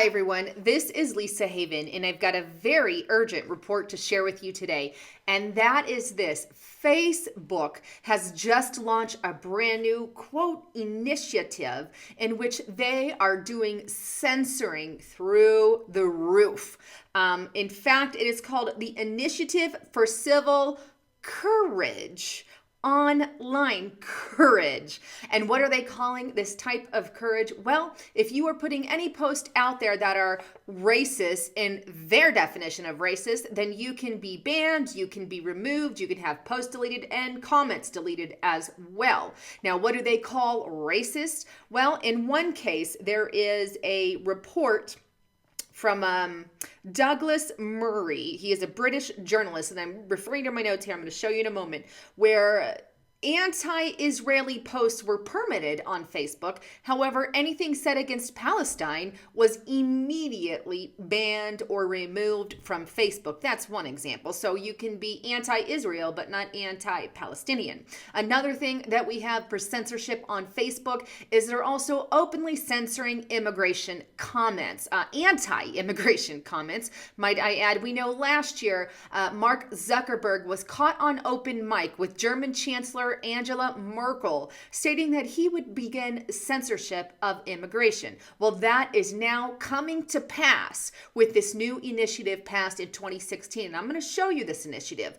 Hi, everyone. This is Lisa Haven, and I've got a very urgent report to share with you today. And that is this. Facebook has just launched a brand new, quote, initiative in which they are doing censoring through the roof. In fact, it is called the Initiative for Civil Courage. Online courage. And what are they calling this type of courage? Well, if you are putting any post out there that are racist in their definition of racist, then you can be banned, you can be removed, you can have posts deleted and comments deleted as well. Now, what do they call racist? Well, in one case, there is a report from Douglas Murray. He is a British journalist, and I'm referring to my notes here. I'm going to show you in a moment, where anti-Israeli posts were permitted on Facebook. However, anything said against Palestine was immediately banned or removed from Facebook. That's one example. So you can be anti-Israel, but not anti-Palestinian. Another thing that we have for censorship on Facebook is they're also openly censoring immigration comments, anti-immigration comments, might I add. We know last year, Mark Zuckerberg was caught on open mic with German Chancellor Angela Merkel, stating that he would begin censorship of immigration. Well, that is now coming to pass with this new initiative passed in 2016. And I'm going to show you this initiative.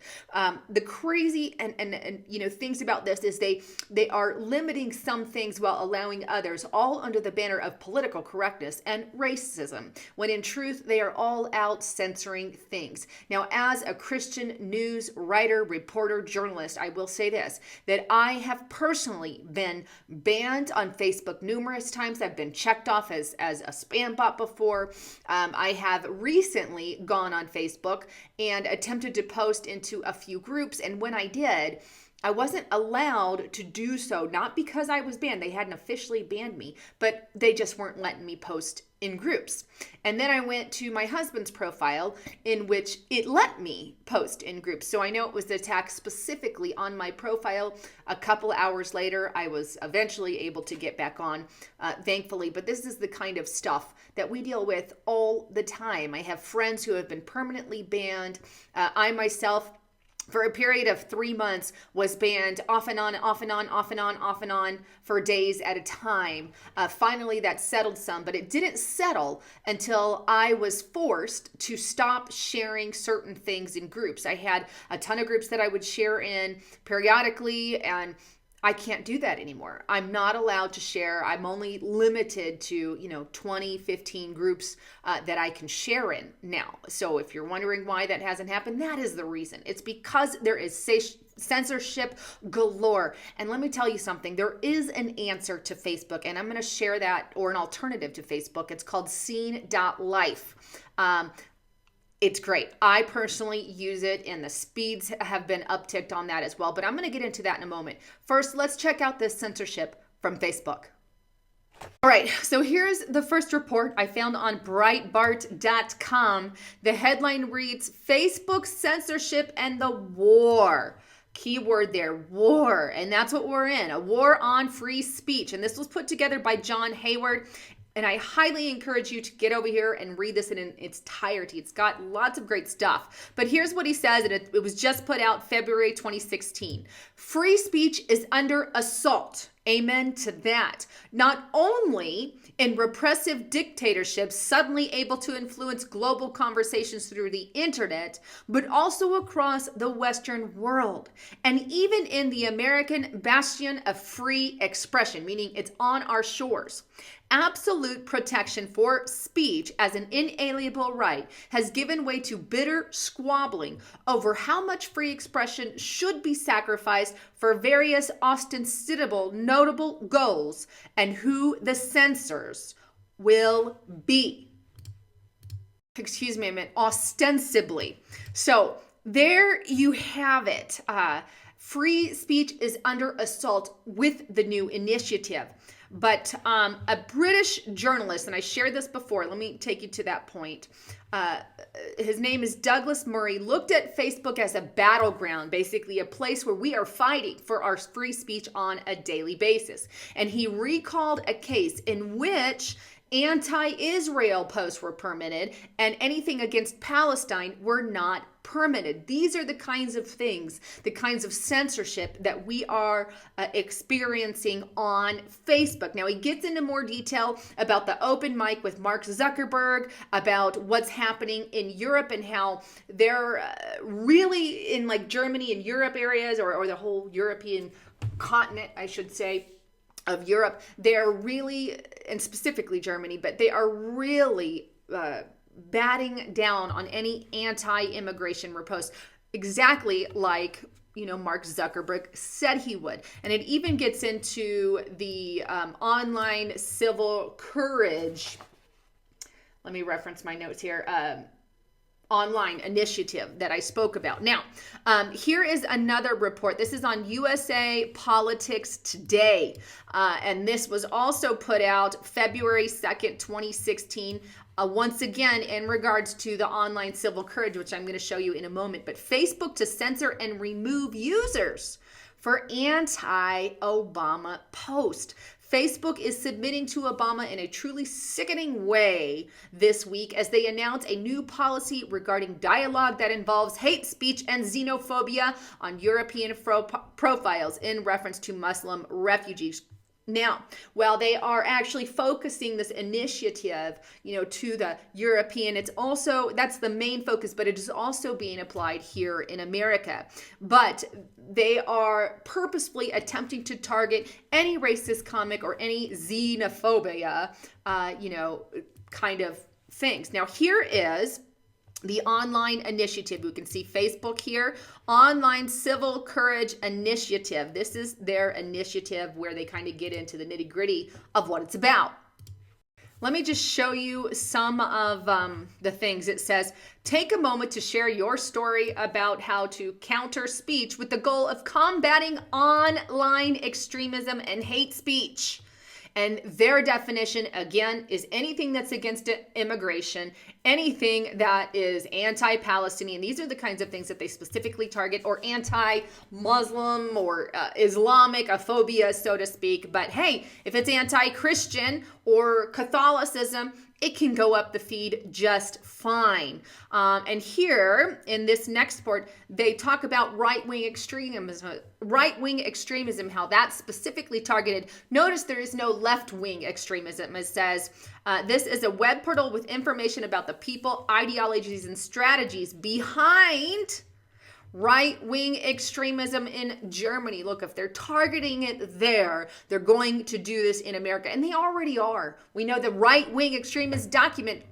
The crazy and things about this is they are limiting some things while allowing others, all under the banner of political correctness and racism, when in truth they are all out censoring things. Now, as a Christian news writer, reporter, journalist, I will say this, that I have personally been banned on Facebook numerous times. I've been checked off as a spam bot before. I have recently gone on Facebook and attempted to post into a few groups. And when I did, I wasn't allowed to do so, not because I was banned. They hadn't officially banned me, but they just weren't letting me post in groups. And then I went to my husband's profile, in which it let me post in groups. So I know it was attacked specifically on my profile. A couple hours later, I was eventually able to get back on, thankfully. But this is the kind of stuff that we deal with all the time. I have friends who have been permanently banned. I myself, for a period of 3 months, was banned off and on, off and on, off and on, off and on for days at a time. Finally, that settled some, but it didn't settle until I was forced to stop sharing certain things in groups. I had a ton of groups that I would share in periodically, and I can't do that anymore. I'm not allowed to share. I'm only limited to, 20, 15 groups that I can share in now. So if you're wondering why that hasn't happened, that is the reason. It's because there is censorship galore. And let me tell you something, there is an answer to Facebook, and I'm going to share that, or an alternative to Facebook. It's called scene.life. It's great. I personally use it, and the speeds have been upticked on that as well. But I'm going to get into that in a moment. First, let's check out this censorship from Facebook. All right, so here's the first report I found on Breitbart.com. The headline reads, Facebook censorship and the war. Keyword there, war. And that's what we're in, a war on free speech. And this was put together by John Hayward. And I highly encourage you to get over here and read this in its entirety. It's got lots of great stuff. But here's what he says, and it was just put out February 2016. Free speech is under assault. Amen to that. Not only in repressive dictatorships suddenly able to influence global conversations through the internet, but also across the Western world. And even in the American bastion of free expression, meaning it's on our shores. Absolute protection for speech as an inalienable right has given way to bitter squabbling over how much free expression should be sacrificed for various ostensible notable goals and who the censors will be. Excuse me, I meant ostensibly. So there you have it. Free speech is under assault with the new initiative. But a British journalist, and I shared this before, let me take you to that point. His name is Douglas Murray, looked at Facebook as a battleground, basically a place where we are fighting for our free speech on a daily basis. And he recalled a case in which Anti-Israel posts were permitted, and anything against Palestine were not permitted. These are the kinds of things, the kinds of censorship that we are experiencing on Facebook. Now, he gets into more detail about the open mic with Mark Zuckerberg, about what's happening in Europe and how they're really in like Germany and Europe areas, or the whole European continent, I should say, of Europe. They're really, and specifically Germany, but they are really batting down on any anti-immigration repost, exactly like Mark Zuckerberg said he would. And it even gets into the online civil courage. Let me reference my notes here. Online initiative that I spoke about. Now, here is another report. This is on USA Politics Today. And this was also put out February 2nd, 2016. Once again, in regards to the online civil courage, which I'm going to show you in a moment. But Facebook to censor and remove users for anti-Obama post. Facebook is submitting to Obama in a truly sickening way this week as they announce a new policy regarding dialogue that involves hate speech and xenophobia on European profiles in reference to Muslim refugees. Now, while they are actually focusing this initiative, to the European, it's also, that's the main focus, but it is also being applied here in America. But they are purposefully attempting to target any racist comment or any xenophobia, kind of things. Now, here is the online initiative. We can see Facebook here, Online Civil Courage Initiative. This is their initiative where they kind of get into the nitty gritty of what it's about. Let me just show you some of the things. It says, take a moment to share your story about how to counter speech with the goal of combating online extremism and hate speech. And their definition, again, is anything that's against immigration, anything that is anti-Palestinian. These are the kinds of things that they specifically target, or anti-Muslim or Islamic phobia, so to speak. But hey, if it's anti-Christian or Catholicism, it can go up the feed just fine. And here in this next part, they talk about right-wing extremism, how that's specifically targeted. Notice there is no left-wing extremism. It says, this is a web portal with information about the people, ideologies, and strategies behind right-wing extremism in Germany. Look, if they're targeting it there, they're going to do this in America. And they already are. We know the right-wing extremist document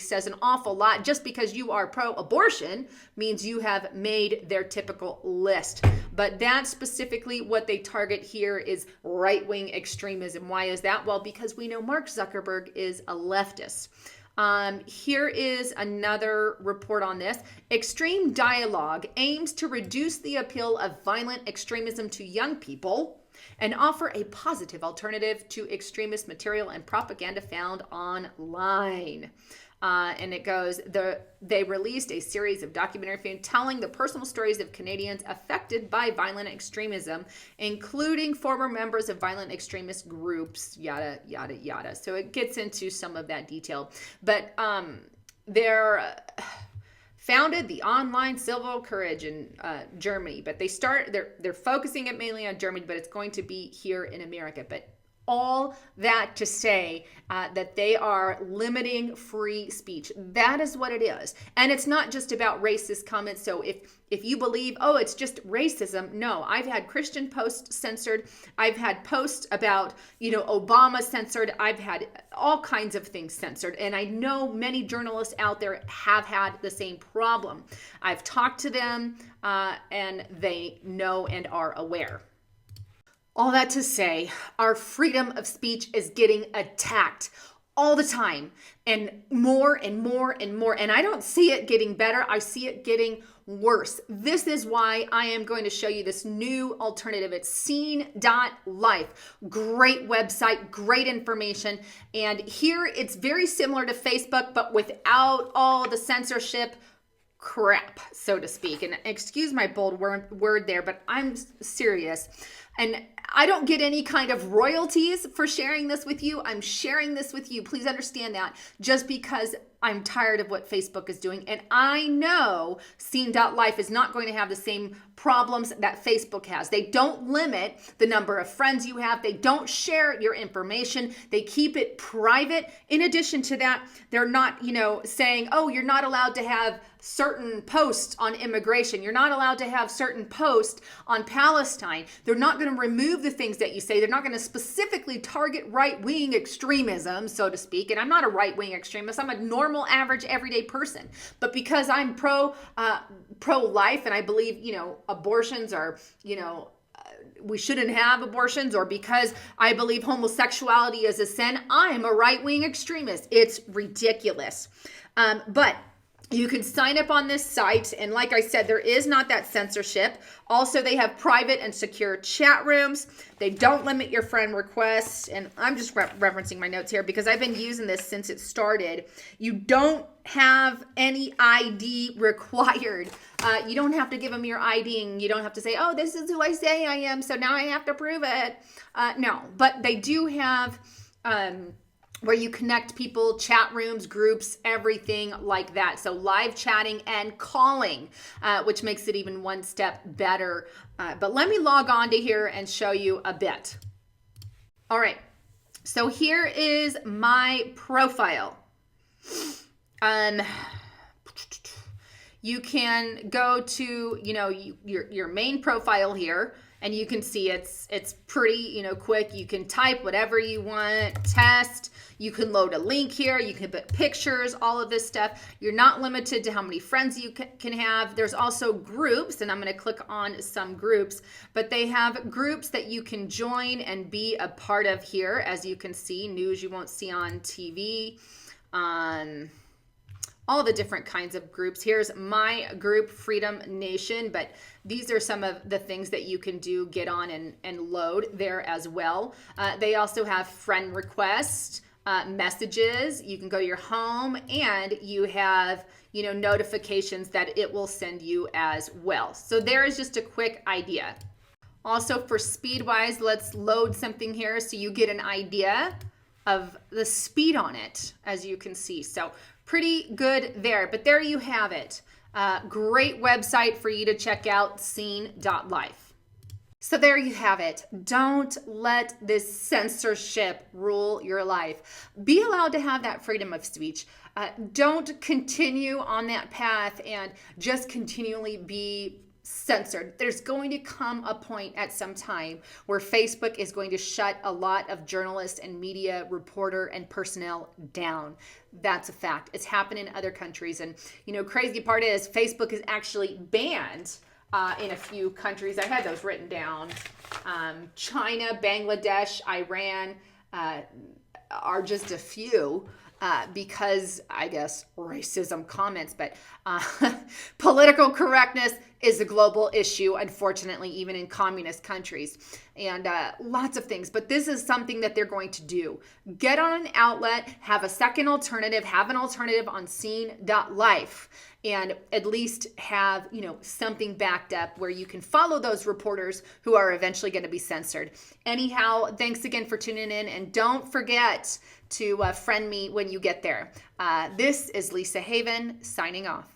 says an awful lot. Just because you are pro-abortion means you have made their typical list. But that's specifically what they target here is right-wing extremism. Why is that? Well, because we know Mark Zuckerberg is a leftist. Here is another report on this. Extreme Dialogue aims to reduce the appeal of violent extremism to young people and offer a positive alternative to extremist material and propaganda found online. And it goes, they released a series of documentary films telling the personal stories of Canadians affected by violent extremism, including former members of violent extremist groups, yada, yada, yada. So it gets into some of that detail. But they're founded the Online Civil Courage in Germany. But they're focusing it mainly on Germany, but it's going to be here in America. But all that to say that they are limiting free speech. That is what it is. And it's not just about racist comments. So if you believe, oh, it's just racism, no. I've had Christian posts censored. I've had posts about, Obama censored. I've had all kinds of things censored. And I know many journalists out there have had the same problem. I've talked to them and they know and are aware. All that to say, our freedom of speech is getting attacked all the time, and more and more and more. And I don't see it getting better. I see it getting worse. This is why I am going to show you this new alternative. It's scene.life. Great website, great information. And here it's very similar to Facebook, but without all the censorship crap, so to speak. And excuse my bold word there, but I'm serious. And I don't get any kind of royalties for sharing this with you. I'm sharing this with you. Please understand that, just because I'm tired of what Facebook is doing. And I know Scene.life is not going to have the same problems that Facebook has. They don't limit the number of friends you have. They don't share your information. They keep it private. In addition to that, they're not, saying, oh, you're not allowed to have certain posts on immigration. You're not allowed to have certain posts on Palestine. They're not going to remove the things that you say. They're not going to specifically target right-wing extremism, so to speak. And I'm not a right-wing extremist. I'm a normal, average, everyday person. But because I'm pro-life, and I believe, abortions are, we shouldn't have abortions, or because I believe homosexuality is a sin, I'm a right-wing extremist. It's ridiculous. But you can sign up on this site, and like I said, there is not that censorship. Also, they have private and secure chat rooms. They don't limit your friend requests, and I'm just referencing my notes here because I've been using this since it started. You don't have any ID required. You don't have to give them your ID, and you don't have to say, oh, this is who I say I am, so now I have to prove it. No, but they do have where you connect people, chat rooms, groups, everything like that. So live chatting and calling, which makes it even one step better. But let me log on to here and show you a bit. All right. So here is my profile. You can go to, your main profile here, and you can see it's pretty, quick. You can type whatever you want, test. You can load a link here. You can put pictures, all of this stuff. You're not limited to how many friends you can have. There's also groups, and I'm going to click on some groups, but they have groups that you can join and be a part of here. As you can see, news you won't see on TV, all the different kinds of groups. Here's my group, Freedom Nation, but these are some of the things that you can do, get on and load there as well. They also have friend requests, messages. You can go to your home, and you have, notifications that it will send you as well. So there is just a quick idea. Also, for speed-wise, let's load something here so you get an idea of the speed on it, as you can see. So pretty good there, but there you have it. Great website for you to check out, Scene.life. So there you have it. Don't let this censorship rule your life. Be allowed to have that freedom of speech. Don't continue on that path and just continually be censored. There's going to come a point at some time where Facebook is going to shut a lot of journalists and media reporter and personnel down. That's a fact. It's happened in other countries. And, crazy part is Facebook is actually banned in a few countries. I had those written down. China, Bangladesh, Iran are just a few. Because I guess racism comments, but political correctness is a global issue, unfortunately, even in communist countries, and lots of things. But this is something that they're going to do. Get on an outlet, have a second alternative, have an alternative on Scene.life, and at least have, something backed up where you can follow those reporters who are eventually going to be censored. Anyhow, thanks again for tuning in, and don't forget to friend me when you get there. This is Lisa Haven signing off.